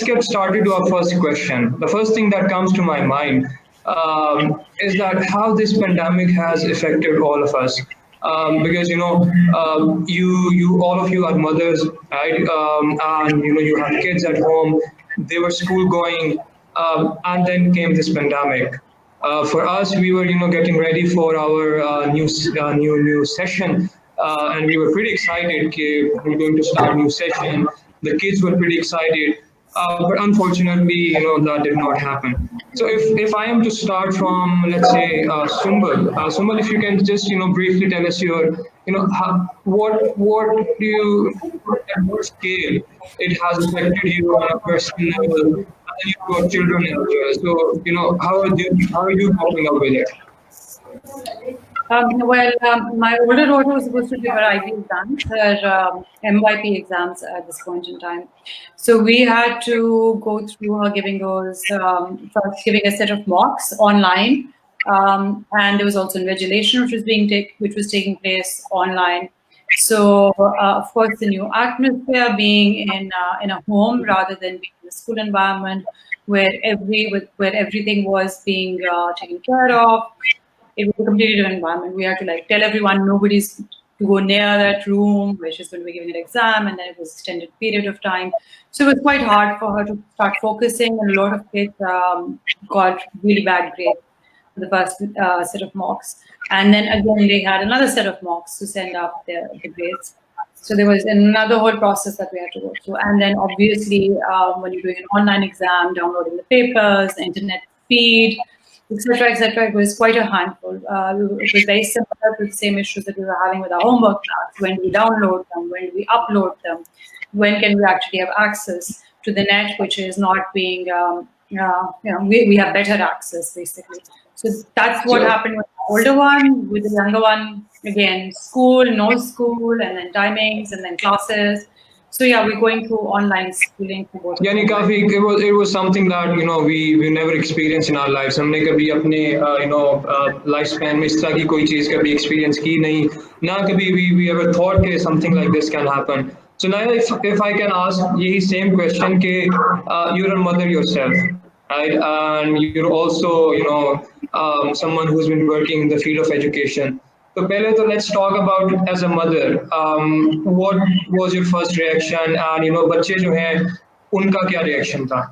get started to our first question. The first thing that comes to my mind is that how this pandemic has affected all of us. Because you all of you are mothers, right? And you have kids at home. They were school going, and then came this pandemic. For us, we were getting ready for our new session, and we were pretty excited. Okay, we're going to start new session. The kids were pretty excited, but unfortunately, that did not happen. So if I am to start from, let's say, Sumbal, if you can just briefly tell us your what do you at what scale it has affected you on a personal level and your children as well. So how are you coping up with it? My older daughter was supposed to give her IB exams, her MYP exams at this point in time. So we had to go through her giving those, first giving a set of mocks online, and there was also invigilation which was taking place online. So of course, the new atmosphere being in a home rather than being in a school environment where everything was being taken care of. It was a completely different environment. We had to tell everyone nobody's to go near that room where she's going to be giving an exam, and then it was extended period of time. So it was quite hard for her to start focusing, and a lot of kids got really bad grades for the first set of mocks. And then again, they had another set of mocks to send up the grades. So there was another whole process that we had to go through. And then obviously, when you're doing an online exam, downloading the papers, the internet feed, etc., it was quite a handful. It was very similar to the same issues that we were having with our homework class. When do we download them? When do we upload them? When can we actually have access to the net, which is not being, we have better access, basically. So that's what happened with the older one. With the younger one, again, school, no school, and then timings, and then classes. So yeah, we're going through online schooling for both. Yani kafi, it was something that we never experienced in our lives. हमने कभी अपने lifespan में इस तरह की कोई चीज कभी experience की नहीं. ना कभी we ever thought that something like this can happen. So now if I can ask यही same question कि you're a mother yourself, right? And you're also someone who's been working in the field of education. So पहले तो let's talk about as a mother. What was your first reaction, and बच्चे जो हैं उनका क्या reaction था?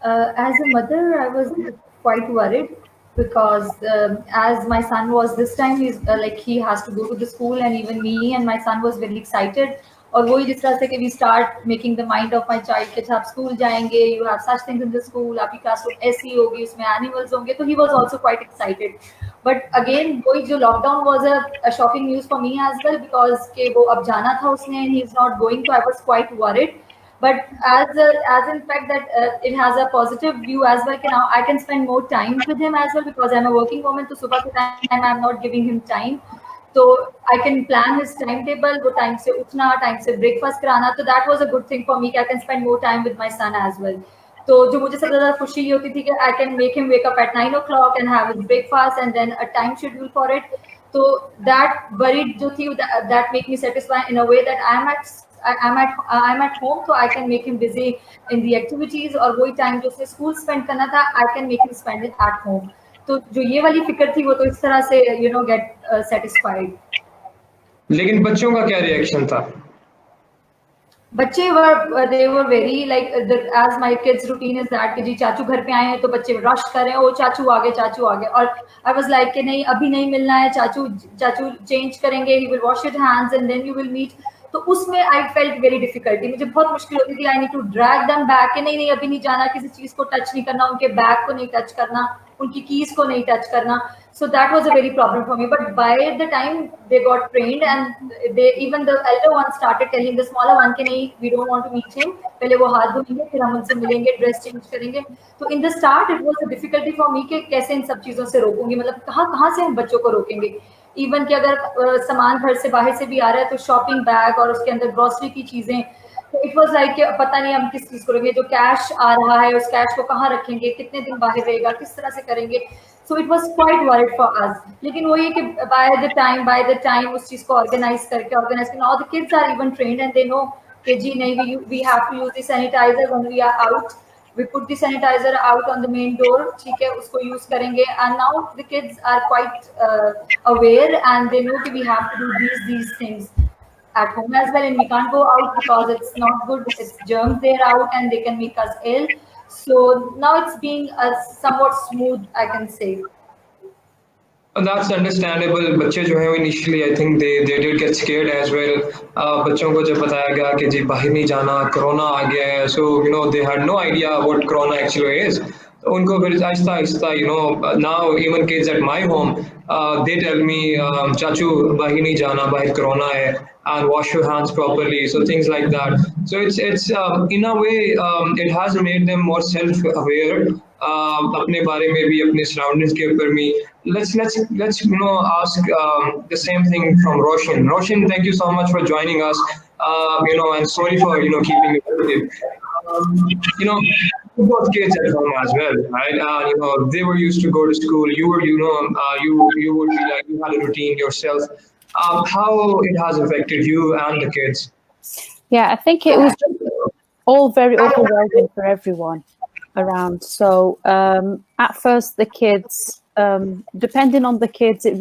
As a mother, I was quite worried because as my son was this time, he has to go to the school, and even me and my son was very excited. और वही जिस तरह से कि we start making the mind of my child कि आप school जाएंगे, you have such things in the school, आपकी क्लासरूम ऐसी होगी, उसमें animals होंगे, तो he was also quite excited. But again, वही जो lockdown was a shocking news for me as well because कि वो अब जाना था उसने and he is not going, so I was quite worried. But as in fact that it has a positive view as well. Now I can spend more time with him as well because I'm a working woman. So सुबह के time I'm not giving him time. So I can plan his timetable, वो time से उठना, time से breakfast कराना. So that was a good thing for me. I can spend more time with my son as well. तो जो मुझे सबसे ज़्यादा खुशी ये होती थी कि I can make him wake up at 9 o'clock and have his breakfast and then a time schedule for it. So that worried जो थी that make me satisfied in a way that I'm at home, so I can make him busy in the activities और वही time जो उसने school spend करना था, I can make him spend it at home. तो जो ये वाली फिक्र थी वो तो इस तरह से get satisfied. लेकिन बच्चों का क्या reaction था? बच्चे they were very as my kids routine is that कि जी चाचू घर पे आए हैं तो बच्चे rush कर रहे हैं, ओ चाचू आ गए और I was like कि नहीं अभी नहीं मिलना है, चाचू change करेंगे, he will wash his hands and then you will meet. तो उसमें I felt very difficulty, मुझे बहुत मुश्किल होती थी. I need to drag them back कि नहीं अभी नहीं जाना, किसी चीज को touch नहीं करना, उनके बैग को नहीं touch करना, उनकी keys को नहीं touch करना. So that was a very problem for me. But by the time they got trained and even the elder one started telling the smaller one कि नहीं we don't want to meet him, पहले वो हाथ धोएंगे फिर हम उनसे मिलेंगे, dress change करेंगे. तो in the start it was a difficulty for me कि कैसे इन सब चीजों से रोकूंगी, मतलब कहाँ से हम बच्चों को रोकेंगे. इवन कि अगर सामान घर से बाहर से भी आ रहा है तो शॉपिंग बैग और उसके अंदर ग्रोसरी की चीजें, तो इट वाज लाइक पता नहीं हम किस चीज को रखेंगे, जो कैश आ रहा है उस कैश को कहाँ रखेंगे, कितने दिन बाहर रहेगा, किस तरह से करेंगे. So it was quite worried for us. लेकिन वो ये कि बाय द टाइम उस चीज को organise now the kids are even trained and they know कि जी नहीं, we have to use the sanitizer when we are out. We put the sanitizer out on the main door, ठीक है, उसको use करेंगे. And now the kids are quite aware and they know that we have to do these things at home as well, and we can't go out because it's not good. It's germs there out and they can make us ill. So now it's being somewhat smooth, I can say. That's understandable. बच्चे जो हैं initially I think they did get scared as well. बच्चों को जब बताया गया कि जी बाहर नहीं जाना, कोरोना आ गया है, so they had no idea what corona actually is. तो उनको फिर Aahista Aahista now even kids at my home they tell me चाचू बाहर नहीं जाना, बाहर कोरोना है, and wash your hands properly. So things like that. So it's in a way it has made them more self-aware. अपने बारे में भी, अपने surroundings के ऊपर भी. Let's ask the same thing from Roshan. Roshan, thank you so much for joining us. And sorry for keeping you active. You got kids at home as well, right? They were used to go to school. You were, you would be like you had a routine yourself. How it has affected you and the kids? Yeah, I think it was all very overwhelming for everyone around. So at first, the kids. Depending on the kids, it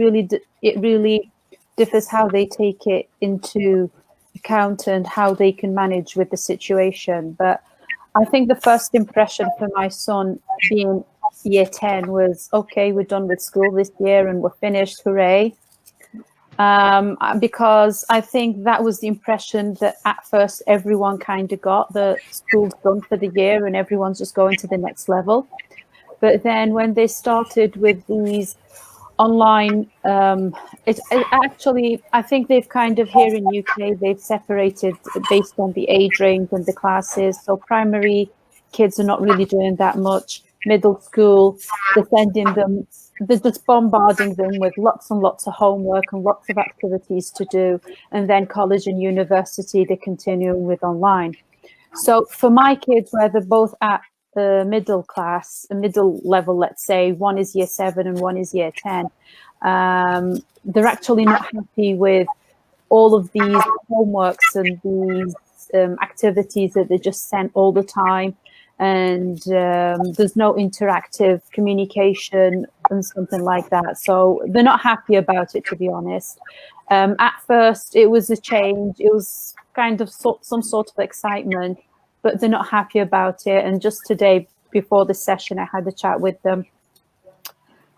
really differs how they take it into account and how they can manage with the situation. But I think the first impression for my son being year 10 was, okay, we're done with school this year and we're finished, hooray. Because I think that was the impression that at first everyone kind of got, that school's done for the year and everyone's just going to the next level. But then when they started with these online, it actually, I think they've kind of here in UK, they've separated based on the age range and the classes. So primary kids are not really doing that much. Middle school, they're just bombarding them with lots and lots of homework and lots of activities to do. And then college and university, they're continuing with online. So for my kids, where they're both at the middle class, a middle level, let's say, one is year 7 and one is year 10, they're actually not happy with all of these homeworks and these activities that they're just sent all the time. And there's no interactive communication and something like that. So they're not happy about it, to be honest. At first, it was a change. It was kind of some sort of excitement, but they're not happy about it. And just today, before this session, I had a chat with them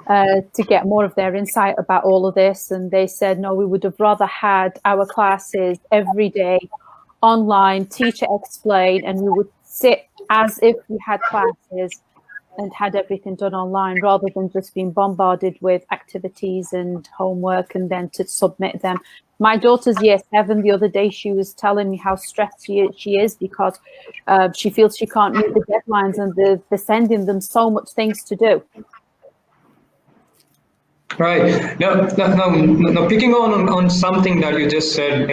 to get more of their insight about all of this. And they said, no, we would have rather had our classes every day online, teacher explain, and we would sit as if we had classes and had everything done online, rather than just being bombarded with activities and homework and then to submit them. My daughter's year 7. The other day, she was telling me how stressed she is because she feels she can't meet the deadlines and they're sending them so much things to do. Right. Now, picking on something that you just said,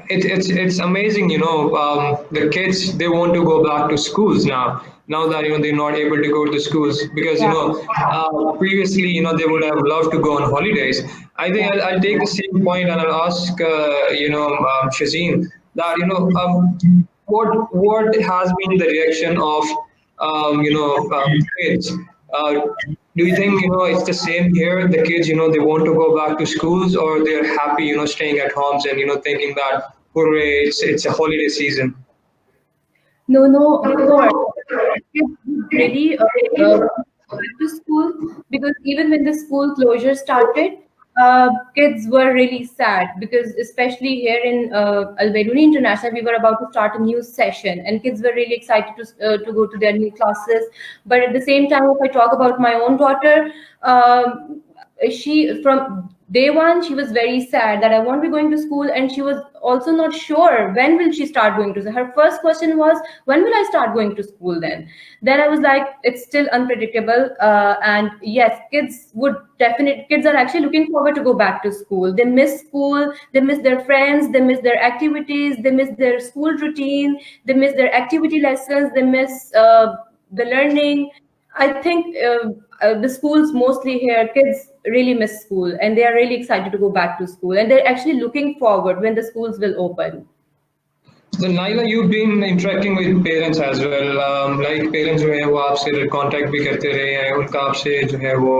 it's amazing, the kids, they want to go back to schools now that they're not able to go to schools because previously they would have loved to go on holidays. I think I'll take the same point and I'll ask Shazeen that what has been the reaction of kids. Do you think it's the same here? The kids, they want to go back to schools, or they're happy, staying at homes and thinking that hooray, it's a holiday season. No, of course. Kids really went to school because even when the school closure started, kids were really sad because especially here in Al-Bairuni International, we were about to start a new session and kids were really excited to go to their new classes. But at the same time, if I talk about my own daughter, she from Day one, she was very sad that I won't be going to school, and she was also not sure when will she start going to school. Her first question was, when will I start going to school then I was like, it's still unpredictable, and yes, kids are actually looking forward to go back to school. They miss school, they miss their friends, they miss their activities, they miss their school routine, they miss their activity lessons, they miss the learning. I think the schools mostly here, kids really miss school and they are really excited to go back to school. And they're actually looking forward when the schools will open. So Naila, you've been interacting with parents as well. Like parents जो है वो आपसे contact भी करते रहे हैं, उनका आपसे जो है वो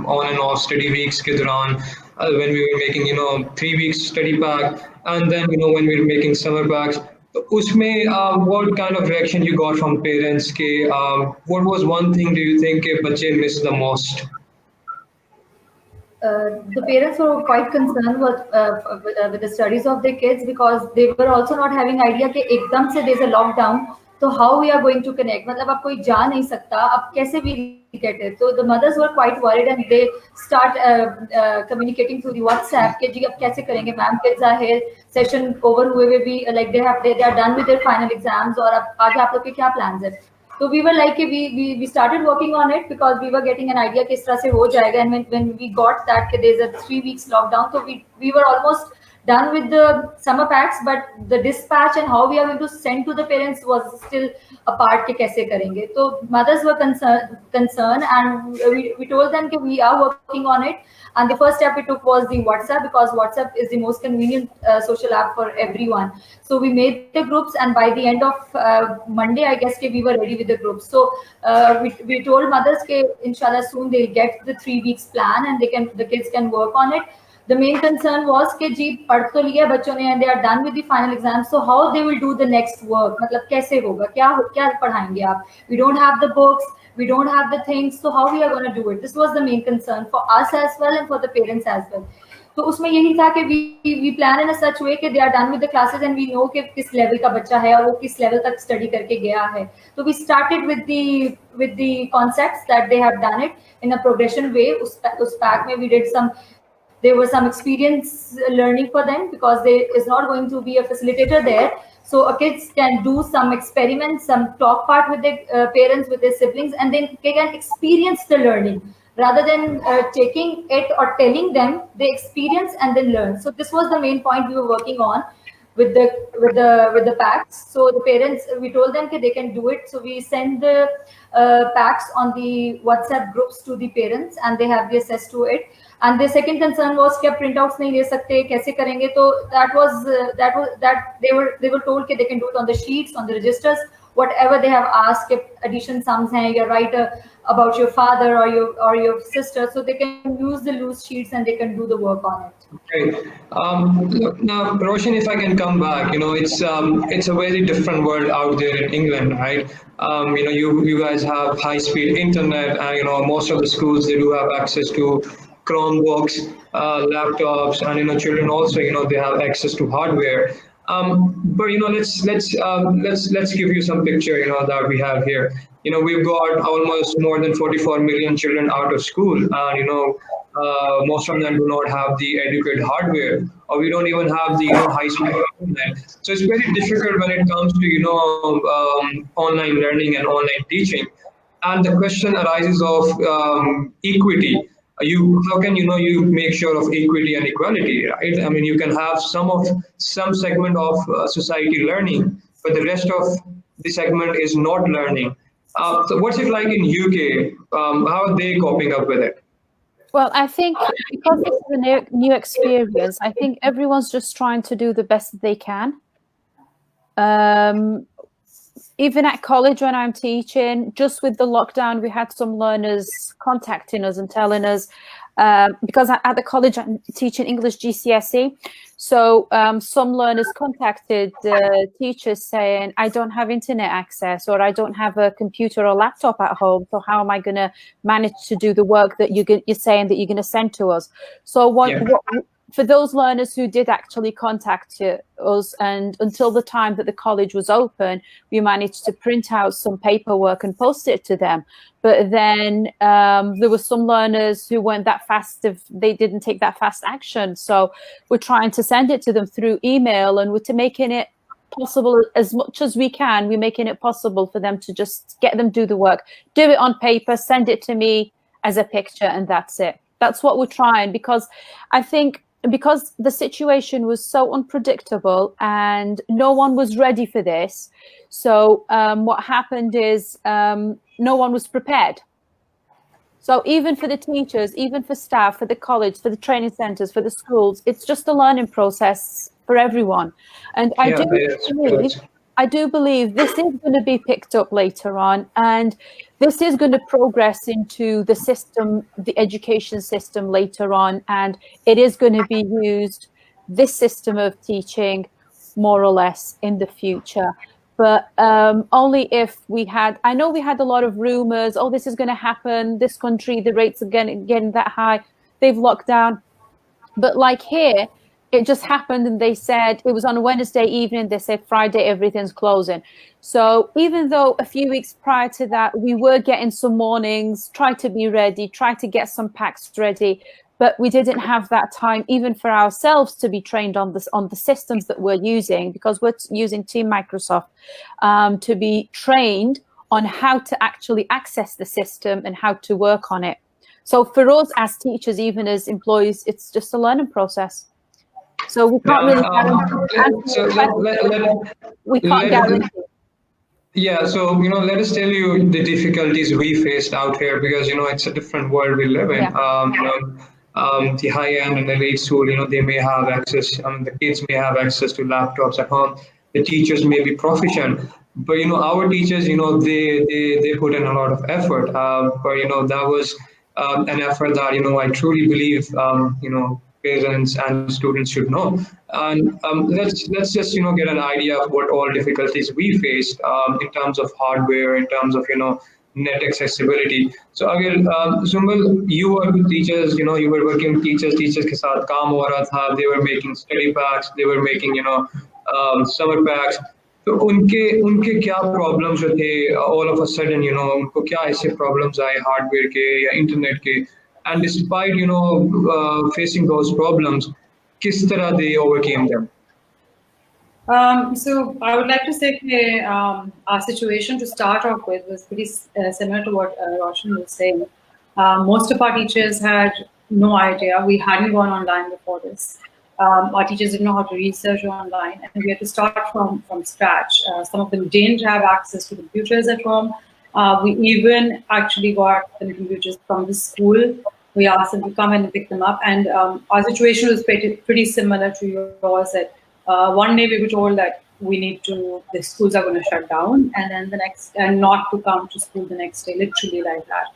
on and off study weeks के दौरान when we were making 3 weeks study pack, and then when we were making summer packs. तो उसमें what kind of reaction you got from parents के what was one thing do you think के बच्चे miss the most? The parents were quite concerned with the studies of their kids, because they were also not having idea कि एकदम से there's a lockdown, so how we are going to connect. मतलब अब कोई जा नहीं सकता, अब कैसे we get it. So the mothers were quite worried and they start communicating through the WhatsApp कि जी अब कैसे करेंगे ma'am, kids are here, session over हुए हुए भी like they are done with their final exams, और अब आगे आप लोग के क्या plans है. So we were like we started working on it because we were getting an idea किस तरह से हो जाएगा, and when we got that there's a 3 weeks lockdown, so we were almost done with the summer packs, but the dispatch and how we are going to send to the parents was still a part के कैसे करेंगे. So mothers were concerned and we told them that we are working on it, and the first step we took was the WhatsApp, because WhatsApp is the most convenient social app for everyone. So we made the groups, and by the end of Monday, I guess we were ready with the groups. So we told mothers that inshallah soon they'll get the 3 weeks plan and the kids can work on it. The main concern was कि जी पढ़ तो लिया बच्चों ने and they are done with the final exams, so how they will do the next work, मतलब कैसे होगा, क्या पढ़ाएंगे आप. We don't have the books, we don't have the things, so how we are going to do it. This was the main concern for us as well and for the parents as well. तो उसमें यही था कि we plan in a such way कि they are done with the classes and we know कि किस level का बच्चा है और वो किस level तक study करके गया है. So we started with the concepts that they have done it in a progression way. उस pack में we did there was some experience learning for them, because there is not going to be a facilitator there. So kids can do some experiments, some talk part with their parents, with their siblings, and then they can experience the learning rather than taking it or telling them. They experience and then learn. So this was the main point we were working on with the packs. So the parents, we told them that they can do it. So we send the packs on the WhatsApp groups to the parents, and they have the access to it. And the second concern was कि आप printouts नहीं ले सकते, कैसे करेंगे. तो that they were told that they can do it on the sheets, on the registers, whatever they have asked. If addition sums हैं, you write about your father or your sister, so they can use the loose sheets and they can do the work on it. Okay. Now, Roshan, if I can come back, it's a very different world out there in England, right? You guys have high-speed internet, and most of the schools, they do have access to Chromebooks, laptops, and children also, they have access to hardware. But let's give you some picture, that we have here. We've got almost more than 44 million children out of school, and most of them do not have the adequate hardware, or we don't even have the high-speed internet. So it's very difficult when it comes to online learning and online teaching. And the question arises of equity. How can you make sure of equity and equality, right? I mean, you can have some segment of society learning, but the rest of the segment is not learning. So what's it like in UK? How are they coping up with it? Well, I think because it's a new experience, I think everyone's just trying to do the best that they can. Even at college when I'm teaching, just with the lockdown, we had some learners contacting us and telling us, because at the college I'm teaching English GCSE, so some learners contacted teachers saying, I don't have internet access, or I don't have a computer or laptop at home, so how am I going to manage to do the work that you're saying that you're going to send to us? So for those learners who did actually contact us, and until the time that the college was open, we managed to print out some paperwork and post it to them. But then there were some learners who weren't that fast, if they didn't take that fast action. So we're trying to send it to them through email, and we're making it possible as much as we can. We're making it possible for them to just get them do the work, do it on paper, send it to me as a picture, and that's it. That's what we're trying, because I think because the situation was so unpredictable and no one was ready for this. So what happened is no one was prepared. So even for the teachers, even for staff, for the college, for the training centers, for the schools, it's just a learning process for everyone. And I do believe this is going to be picked up later on, and this is going to progress into the system, the education system later on, and it is going to be used, this system of teaching, more or less in the future. But only if we had, I know we had a lot of rumors, oh, this is going to happen, this country, the rates are getting that high, they've locked down. But like here, it just happened, and they said it was on a Wednesday evening. They said Friday everything's closing. So even though a few weeks prior to that we were getting some warnings, try to be ready, try to get some packs ready, but we didn't have that time even for ourselves to be trained on this, on the systems that we're using, because we're using Team Microsoft to be trained on how to actually access the system and how to work on it. So for us as teachers, even as employees, it's just a learning process. So we can't really we can't guarantee. Yeah, so let us tell you the difficulties we faced out here, because it's a different world we live in. Yeah. The high end and elite school, they may have access. The kids may have access to laptops at home. The teachers may be proficient, but our teachers, they put in a lot of effort. But that was an effort that I truly believe parents and students should know. And let's just get an idea of what all difficulties we faced in terms of hardware, in terms of net accessibility. So again, Zumbal, you were with teachers, you were working with teachers ke saath kaam ho raha tha. They were making study packs, they were making summer packs. तो उनके क्या problems जो थे, all of a sudden उनको क्या ऐसे problems आए hardware के या इंटरनेट के, and despite facing those problems, किस तरह they overcame them? So I would like to say our situation to start off with was pretty similar to what Roshan was saying. Most of our teachers had no idea. We hadn't gone online before this. Our teachers didn't know how to research online, and we had to start from scratch. Some of them didn't have access to computers at home. We even actually got the computers from the school. We asked them to come and pick them up, and our situation was pretty similar to yours. That one day we were told that the schools are going to shut down, and then and not to come to school the next day, literally like that.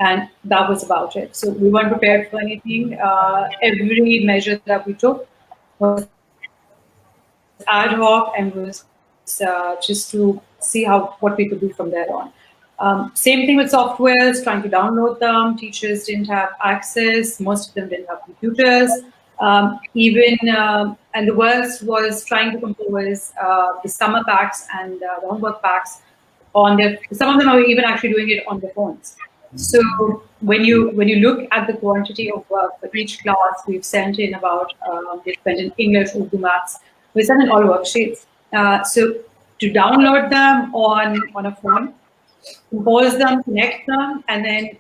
And that was about it. So we weren't prepared for anything. Every measure that we took was ad hoc and was just to see what we could do from there on. Same thing with softwares, trying to download them. Teachers didn't have access. Most of them didn't have computers. And the worst was trying to compose the summer packs and the homework packs on their. Some of them are even actually doing it on their phones. So when you look at the quantity of work for each class, we've sent in about we've sent in English, Urdu, Maths. We sent in all worksheets. So to download them on a phone, compose them, connect them, and then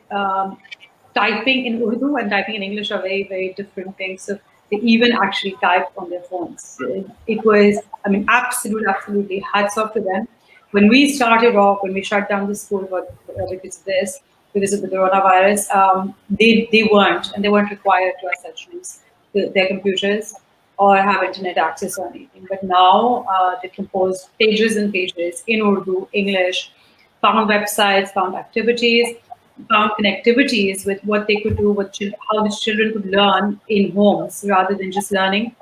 typing in Urdu and typing in English are very, very different things. So they even actually typed on their phones. It was, absolutely hats off to them. When we started off, when we shut down the school because of the coronavirus, they weren't required to as such use their computers or have internet access or anything. But now they compose pages and pages in Urdu, English, found websites, found activities, found connectivities with what they could do, how the children could learn in homes rather than just learning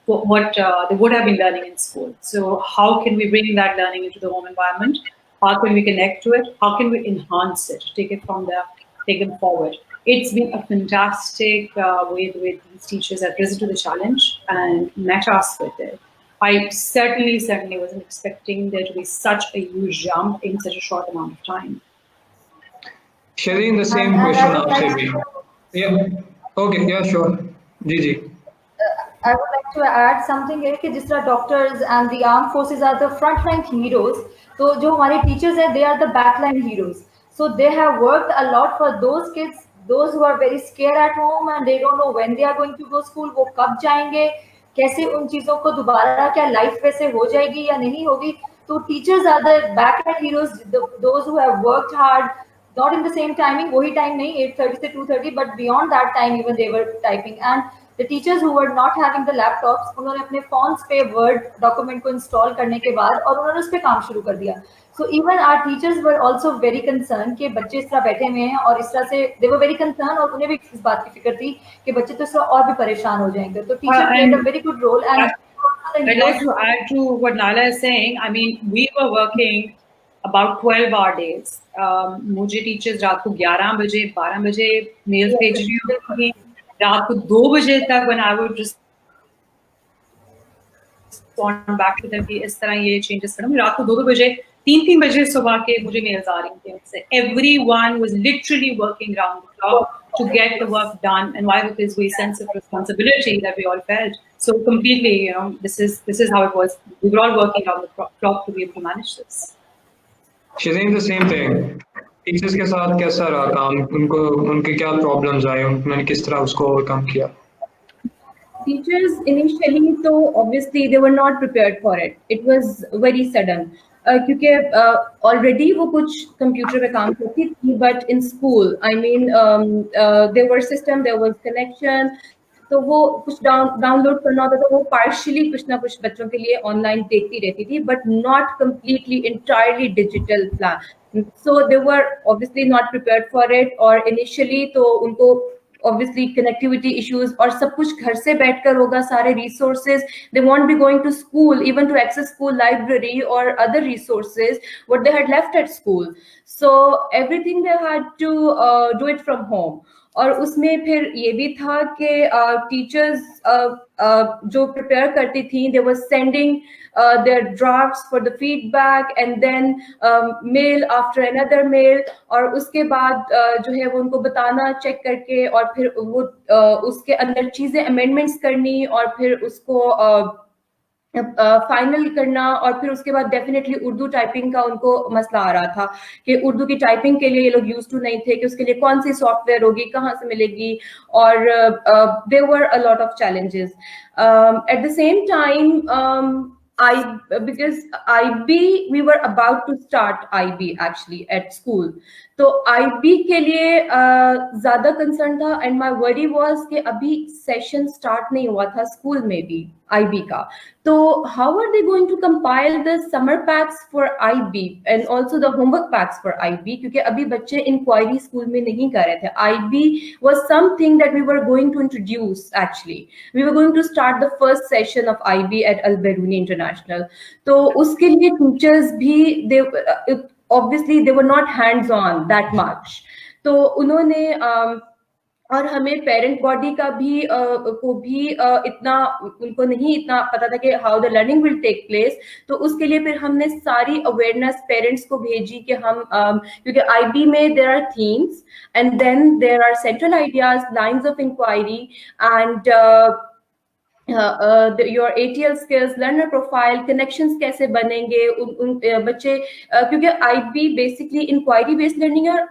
what they would have been learning in school. So how can we bring that learning into the home environment? How can we connect to it? How can we enhance it, take it from there, take them forward? It's been a fantastic way the way these teachers have risen to the challenge and met us with it. I certainly wasn't expecting there to be such a huge jump in such a short amount of time. Shireen, the same And question I would आपसे like भी. to Yeah. Okay. Yeah. Sure. Ji. I would like to add something है कि जिस तरह doctors and the armed forces are the frontline heroes, तो जो हमारे teachers हैं, they are the backline heroes. So they have worked a lot for those kids, those who are very scared at home and they don't know when they are going to go school, वो कब जाएंगे, कैसे उन चीज़ों को दोबारा क्या life वैसे हो जाएगी या नहीं होगी. तो teachers are the backline heroes, those who have worked hard, not in the same timing, वही time नहीं 8:30 से 2:30, but beyond that time even they were typing. And the teachers who were not having the laptops, उन्होंने अपने phones पे word document को install करने के बाद और उन्होंने उस पे काम शुरू कर दिया. So even our teachers were also very concerned कि बच्चे इस तरह बैठे हुए हैं और इस तरह से they were very concerned और उन्हें भी इस बात की फिक्र थी कि बच्चे तो इस तरह और भी परेशान हो जाएंगे. तो teachers played a very good role. And I'd like to add to what Nala is saying. I mean, we were working about 12-hour days. मुझे टीचर्स रात को 11 बजे 12 बजे मेल भेज रही होती, रात को 2 बजे तक when I would just respond back to them कि इस तरह ये changes करो. रात को 2 बजे 3 बजे सुबह के मुझे मेल्स आ रही थी उनसे. Everyone was literally working round the clock to get the work done. And why? Because we sense of responsibility that we all felt. So completely, you know, this is how it was. We were all working round the clock to be able to manage this. Shireen, the same thing. Teachers के साथ कैसा रहा काम? उनको उनके क्या problems आए? उन्होंने किस तरह उसको ओवरकम किया? Teachers initially, so obviously they were not prepared for it. It was very sudden. क्योंकि already वो कुछ computer पे काम करती थी, but in school, I mean, there were system, there was connection, तो वो कुछ डाउनलोड करना होता था, वो partially कुछ ना कुछ बच्चों के लिए online देखती रहती थी, but not completely entirely digital plan. So they were obviously not prepared for it, और initially तो उनको obviously connectivity issues और सब कुछ घर से बैठकर होगा, सारे resources, they won't be going to school even to access school library or other resources what they had left at school. So everything they had to do it from home. और उसमें फिर ये भी था कि टीचर्स जो prepare करती थी, they were sending their drafts for the feedback and then mail after another mail, और उसके बाद जो है वो उनको बताना चेक करके और फिर वो उसके अंदर चीजें अमेंडमेंट्स करनी और फिर उसको फाइनल करना, और फिर उसके बाद डेफिनेटली उर्दू टाइपिंग का उनको मसला आ रहा था कि उर्दू की टाइपिंग के लिए ये लोग यूज टू नहीं थे कि उसके लिए कौन सी सॉफ्टवेयर होगी, कहाँ से मिलेगी, और there were a lot of challenges. At the same time because IB, we were about to start IB actually at school. तो IB के लिए ज्यादा कंसर्न था, एंड माय वरी वाज कि अभी सेशन स्टार्ट नहीं हुआ था स्कूल में भी IB का, तो how are they going to compile the summer packs for IB and also the homework packs for IB, क्योंकि अभी बच्चे इंक्वायरी स्कूल में नहीं कर रहे थे. IB was something that we were going to introduce actually. We were going to start the first session of IB at Al Beruni International. तो उसके लिए टीचर्स भी they obviously they were not hands on that much. तो उन्होंने और हमें parent body का भी को भी इतना उनको नहीं इतना पता था कि how the learning will take place. तो उसके लिए फिर हमने सारी अवेयरनेस पेरेंट्स को भेजी कि हम क्योंकि IB में there are themes and then there are central ideas, lines of inquiry and your ATL skills, learner profile, connections कैसे बनेंगे उन बच्चे, क्योंकि IB basically inquiry based learning है.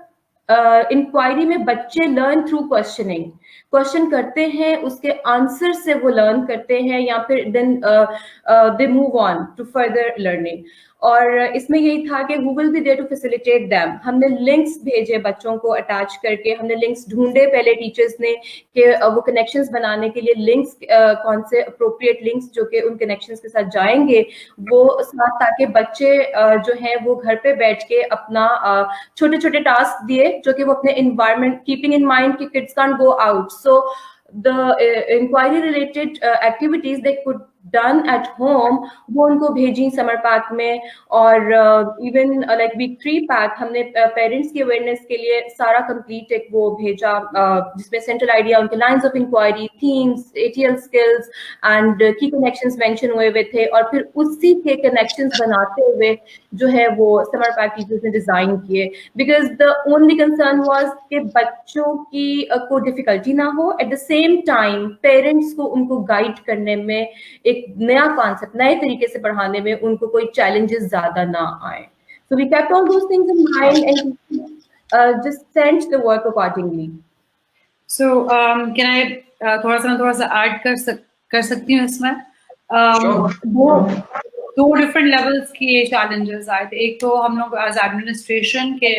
इंक्वायरी में बच्चे लर्न थ्रू क्वेश्चनिंग, क्वेश्चन करते हैं, उसके आंसर से वो लर्न करते हैं या फिर then they move on to further learning. और इसमें यही था कि Google भी देयर टू फैसिलिटेट देम. हमने लिंक्स भेजे बच्चों को अटैच करके, हमने लिंक्स ढूंढे पहले टीचर्स ने कि वो कनेक्शंस बनाने के लिए लिंक्स कौन से अप्रोप्रिएट लिंक्स जो कि उन कनेक्शंस के साथ जाएंगे वो साथ, ताकि बच्चे जो हैं वो घर पे बैठ के अपना छोटे छोटे टास्क दिए जो कि वो अपने इन्वायरमेंट, कीपिंग इन माइंड कि kids can't go out, so the inquiry related activities they could done at home वो उनको भेजी समर पैक में, और इवन लाइक वीक 3 पैक हमने पेरेंट्स की अवेयरनेस के लिए सारा कंप्लीट एक वो भेजा, जिसमें सेंट्रल आइडिया, उनके lines of inquiry, themes, ATL skills and key connections mention हुए हुए थे, और फिर उसी के कनेक्शंस बनाते हुए जो है वो समर पैक टीचर्स ने डिजाइन किए, because the only concern was कि बच्चों की को डिफिकल्टी ना हो, eight the same time parents को उनको गाइड करने में, एक नया कॉन्सेप्ट नए तरीके से पढ़ाने में उनको कोई चैलेंजेस ज्यादा ना आए. So we kept all those things in mind and just sent the work accordingly. So can I थोड़ा सा ऐड कर सकती हूँ इसमें? दो डिफरेंट लेवल्स की चैलेंजेस आए थे. एक तो हम लोग एज एडमिनिस्ट्रेशन के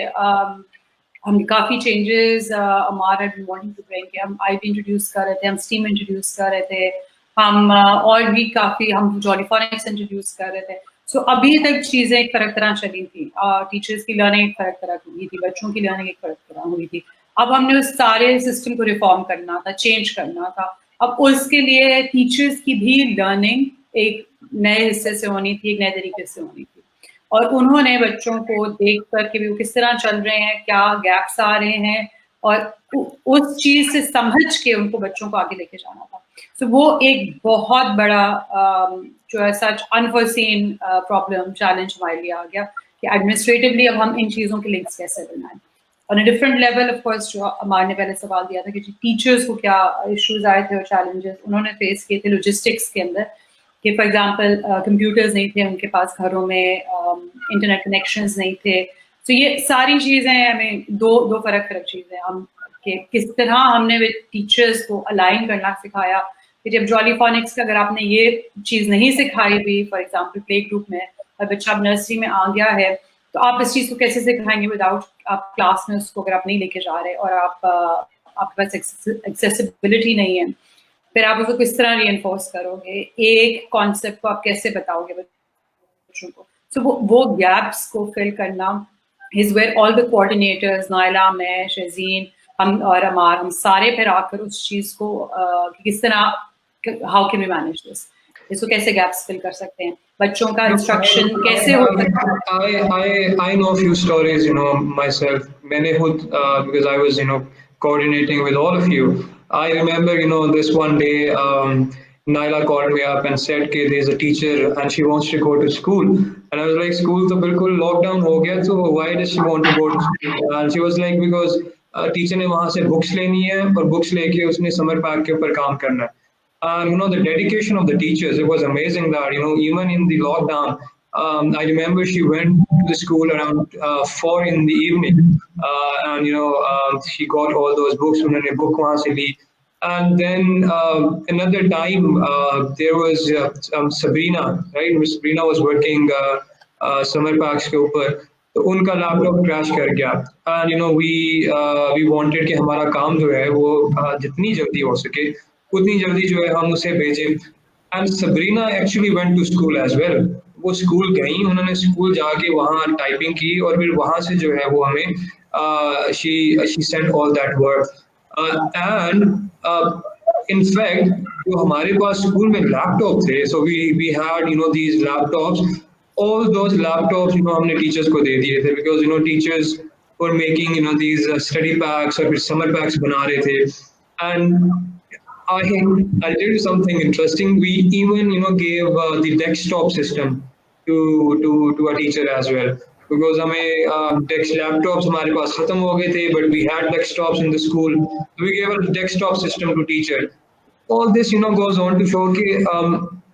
हम काफ़ी चेंजेस हमारे वांटिंग टू ब्रिंग के, हम आईबी इंट्रोड्यूस कर रहे थे, हम स्टीम इंट्रोड्यूस कर रहे थे, हम और भी काफ़ी हम जॉलीफोनिक्स इंट्रोड्यूस कर रहे थे. सो अभी तक चीज़ें एक फ़र्क तरह चली थी, टीचर्स की लर्निंग एक फ़र्क तरह हुई थी, बच्चों की लर्निंग एक फ़र्क तरह हुई थी. अब हमने उस सारे सिस्टम को रिफॉर्म करना था, चेंज करना था. अब उसके लिए टीचर्स की भी लर्निंग एक नए हिस्से से होनी थी, एक नए तरीके से होनी थी, और उन्होंने बच्चों को देख कर के भी वो किस तरह चल रहे हैं, क्या गैप्स आ रहे हैं, और उस चीज़ से समझ के उनको बच्चों को आगे लेके जाना था. सो वो एक बहुत बड़ा जो है सच अनफोर्सीन प्रॉब्लम चैलेंज हमारे लिए आ गया कि एडमिनिस्ट्रेटिवली अब हम इन चीज़ों के लिंक्स कैसे बनाएं. On a different level of course, जो अमार ने पहले सवाल दिया था कि टीचर्स को क्या इश्यूज आए थे और चैलेंजेस उन्होंने फेस किए थे लॉजिस्टिक्स के अंदर, कि फॉर एग्जांपल कंप्यूटर्स नहीं थे उनके पास घरों में, इंटरनेट कनेक्शंस नहीं थे. तो ये सारी चीज़ें हमें दो फ़र्क चीज़ें हम कि किस तरह हमने टीचर्स को अलाइन करना सिखाया. कि जब जॉलीफोनिक्स का अगर आपने ये चीज़ नहीं सिखाई हुई, फॉर एग्जांपल प्ले ग्रुप में, और बच्चा अब नर्सरी में आ गया है, तो आप इस चीज़ को कैसे सिखाएंगे विदाउट आप क्लास में उसको अगर आप नहीं लेके जा रहे और आपके पास एक्सेसिबिलिटी नहीं है, फिर आप उसको किस तरह रीइंफोर्स करोगे, एक कॉन्सेप्ट को आप कैसे बताओगे बच्चों को. सो वो गैप्स को फिल करना is where all the coordinators, Naila, मैं, शजीन, हम और अमार, हम सारे फिर आकर उस चीज़ को किस तरह how can we manage this, इसको कैसे गैप्स फिल कर सकते हैं, बच्चों का इंस्ट्रक्शन कैसे हो सकता है. I know a few stories, myself. मैंने खुद because I was, coordinating with all of you. I remember, this one day, Naila called me up and said, "Okay, there's a teacher and she wants to go to school." And I was like, "School तो बिल्कुल lockdown हो गया, so why does she want to go to school?" And she was like, "Because teacher ने वहाँ से books लेनी है और बुक्स लेके उसने समर पैक के ऊपर काम करना है." The dedication of the teachers, it was amazing that, even in the lockdown, I remember she went to the school around 4 in the evening, and, she got all those books, unhone book wahan se li. And then another time, there was Sabrina, right? Miss Sabrina was working summer packs ke upar. तो उनका laptop crash कर गया, and we wanted कि हमारा काम जो है वो जितनी जल्दी हो सके उतनी जल्दी जो है हम उसे भेजें. And Sabrina actually went to school as well. वो स्कूल गई, उन्होंने स्कूल जाके वहाँ टाइपिंग की और फिर वहाँ से जो है वो हमें she sent all that work. And in fact जो हमारे पास स्कूल में लैपटॉप थे, so we had these laptops, all those laptops हमने टीचर्स को दे दिए थे, because teachers were making these study packs और फिर summer packs बना रहे थे. And I'll tell you something interesting. We even gave the desktop system to a teacher as well, because हमें laptops हमारे पास खत्म हो गए थे, but we had desktops in the school. We gave a desktop system to teacher. All this goes on to show कि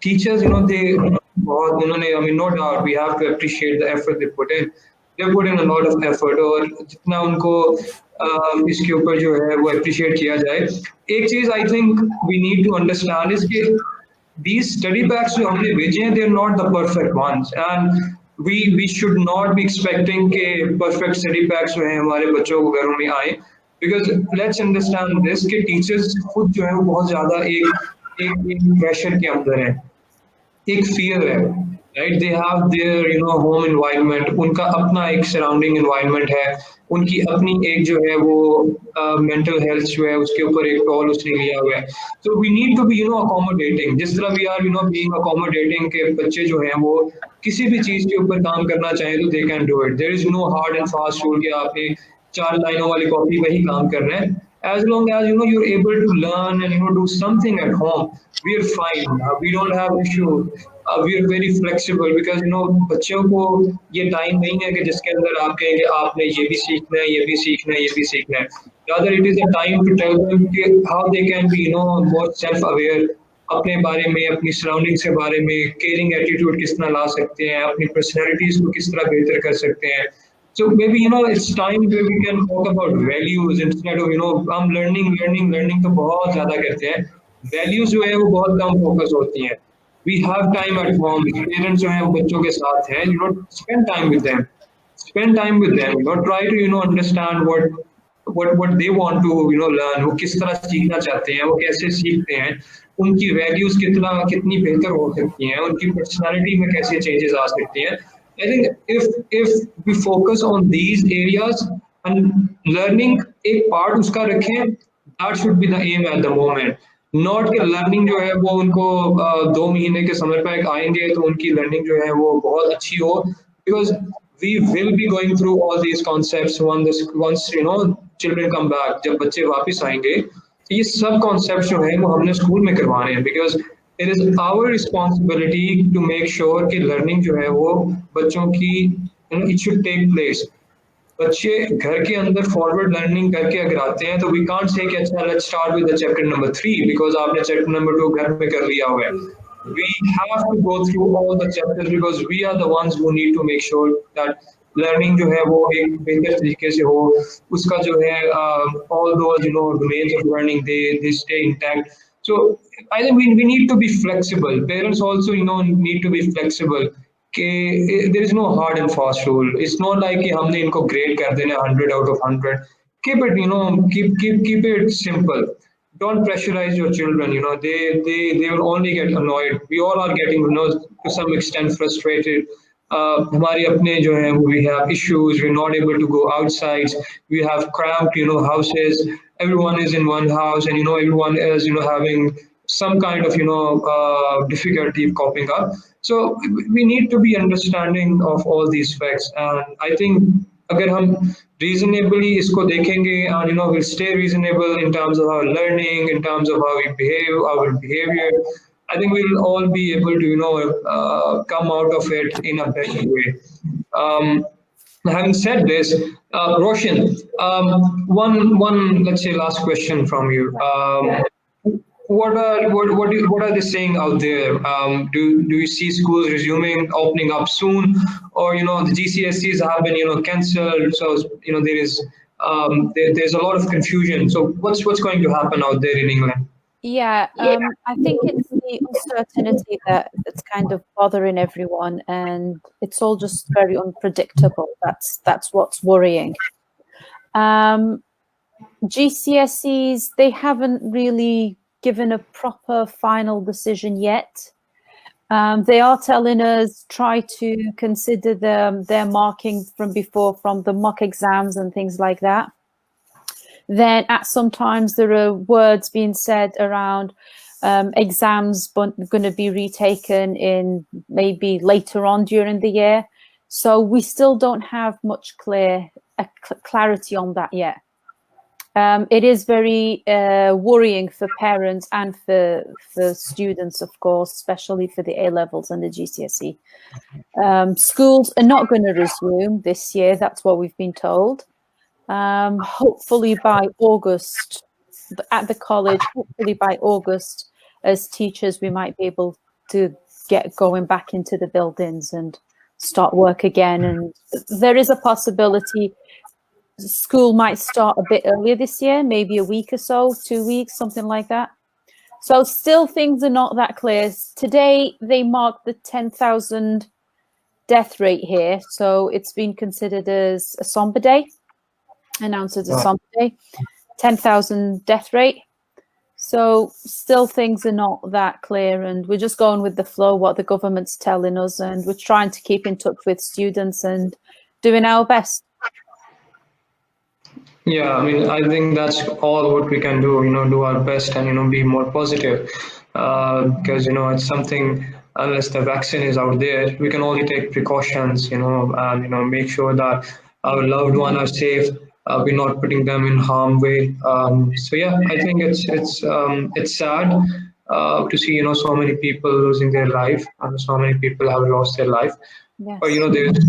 teachers they बहुत उन्होंने, I mean, no doubt we have to appreciate the effort they put in. They put in a lot of effort, और जितना उनको इसके ऊपर जो है वो appreciate किया जाए. एक चीज I think we need to understand is कि these study packs जो हमने भेजे हैं, they're not the perfect ones, and we should not be expecting कि perfect study packs जो हैं हमारे बच्चों को घरों में आए, because let's understand this कि teachers खुद जो है वो बहुत ज्यादा एक प्रेशर के अंदर है, एक फियर है. right? They have their home environment, उनका अपना एक surrounding environment है, उनकी अपनी एक जो है वो mental health जो है उसके ऊपर एक toll उसने लिया हुआ है. So we need to be accommodating. जिस तरह we are being accommodating के बच्चे जो हैं वो किसी भी चीज के ऊपर काम करना चाहें तो they can do it. There is no hard and fast rule कि आपने 4 लाइनों वाली कॉपी वही काम करना है. As long as you're able to learn and do something at home, we're fine. We don't have issue. We are very flexible because बच्चों को ये टाइम नहीं है कि जिसके अंदर आप कहेंगे आपने ये भी सीखना है, ये भी सीखना है, ये भी सीखना है. Rather, it is a time to tell them कि how they can be more self-aware, अपने बारे में, अपनी सराउंडिंग्स के बारे में, केयरिंग एटीट्यूड किस तरह ला सकते हैं, अपनी पर्सनैलिटीज को किस तरह बेहतर कर सकते हैं. So maybe it's time where we can talk about values instead of हम learning तो बहुत ज्यादा करते हैं. Values जो है वो बहुत कम फोकस होती हैं. We have time at home. Parents जो हैं वो बच्चों के साथ हैं. Spend time with them. Spend time with them. Try to understand what they want to learn. वो किस तरह सीखना चाहते हैं, वो कैसे सीखते हैं, उनकी वैल्यूज कितनी बेहतर हो सकती हैं, उनकी पर्सनालिटी में कैसे चेंजेस आ सकते हैं. I think if we focus on these areas and learning एक part उसका रखें, that should be the aim at the moment. Not कि learning जो है वो उनको 2 महीने के समय पैक आएंगे तो उनकी learning जो है वो बहुत अच्छी हो, because we will be going through all these concepts once children come back. जब बच्चे वापस आएंगे ये सब concepts जो है वो हमने स्कूल में करवाने हैं, because it is our responsibility to make sure कि learning जो है वो बच्चों की it should take place. बच्चे घर के अंदर फॉरवर्ड लर्निंग करके अगर आते हैं तो वी कांट से कि अच्छा let's start with the chapter number 3 because आपने चैप्टर नंबर 2 घर में कर लिया हुआ है. We have to go through all the chapters because we are the ones who need to make sure that learning जो है वो एक बेहतर तरीके से हो, उसका जो है all those domains of learning they stay intact. So I think we need to be flexible. Parents also need to be flexible. There is no hard and fast rule. It's not like कि हमने इनको grade कर देना 100 out of 100. Keep it keep it simple. Don't pressurize your children. They will only get annoyed. We all are getting to some extent frustrated. हमारे अपने जो हैं we have issues. We're not able to go outside. We have cramped houses. Everyone is in one house, and everyone is having some kind of difficulty coping up. So we need to be understanding of all these facts, and I think अगर हम reasonably इसको देखेंगे and we'll stay reasonable in terms of our learning, in terms of how we behave, our behavior, I think we'll all be able to come out of it in a better way. Having said this, Roshan, one let's say last question from you. What are they saying out there? Do you see schools resuming, opening up soon, or the GCSEs have been cancelled? So there is there's a lot of confusion. So what's going to happen out there in England? Yeah, I think it's the uncertainty that's kind of bothering everyone, and it's all just very unpredictable. That's what's worrying. GCSEs, they haven't really given a proper final decision yet. They are telling us try to consider their marking from before, from the mock exams and things like that. Then at some times there are words being said around exams going to be retaken in maybe later on during the year. So we still don't have much clarity on that yet. It is very worrying for parents and for students, of course, especially for the A-levels and the GCSE. Schools are not going to resume this year. That's what we've been told. Hopefully by August, at the college, hopefully by August, as teachers, we might be able to get going back into the buildings and start work again. And there is a possibility school might start a bit earlier this year, maybe a week or so, 2 weeks, something like that. So still things are not that clear. Today, they marked the 10,000 death rate here. So it's been considered as a somber day, announced as a somber day, 10,000 death rate. So still things are not that clear, and we're just going with the flow, what the government's telling us, and we're trying to keep in touch with students and doing our best. Yeah, I mean, I think that's all what we can do, do our best and, be more positive. Because, it's something, unless the vaccine is out there, we can only take precautions, and, make sure that our loved ones are safe. We're not putting them in harm way. So yeah, I think it's sad to see, so many people losing their life, and so many people have lost their life. Yes. But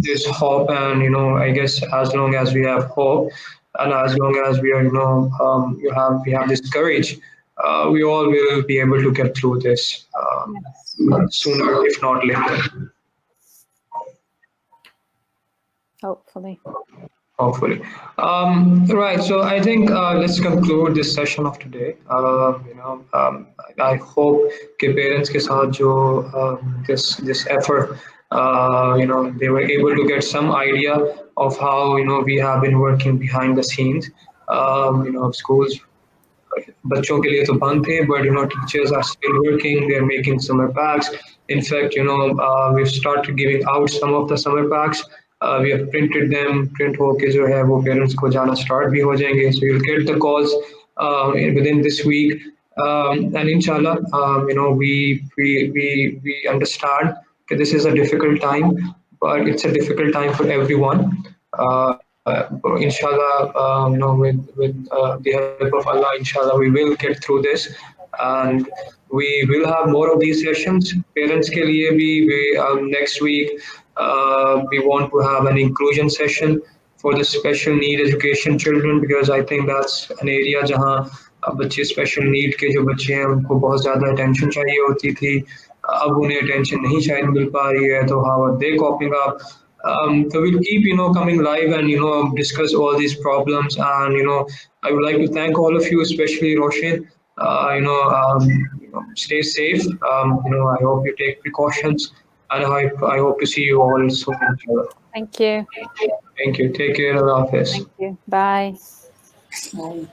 there's hope, and I guess as long as we have hope, and as long as we are we have this courage, we all will be able to get through this sooner, if not later. Hopefully. Hopefully. Right. So I think let's conclude this session of today. I hope कि parents के साथ जो this effort, they were able to get some idea of how we have been working behind the scenes. Schools बच्चों के लिए तो बंद थे, but teachers are still working. They're making summer packs. In fact, we've started giving out some of the summer packs. We have printed them. Print होके जो है वो parents को जाना start भी हो जाएंगे. So you'll get the calls within this week. And inshallah, we understand that this is a difficult time, but it's a difficult time for everyone. Inshallah, with the help of Allah, inshallah, we will get through this, and we will have more of these sessions. Parents ke liye bhi, next week we want to have an inclusion session for the special need education children, because I think that's an area jahan बच्चे special need के जो बच्चे हैं उनको बहुत ज़्यादा attention चाहिए होती थी, अब उन्हें अटेंशन नहीं शायद मिल पा रही है, तो how are they coping up? So we'll keep coming live and discuss all these problems, and I would like to thank all of you, especially Roshan. Stay safe. I hope you take precautions, and I hope to see you all soon. Thank you. Thank you. Take care. Allah Hafiz. Thank you. Bye. Bye.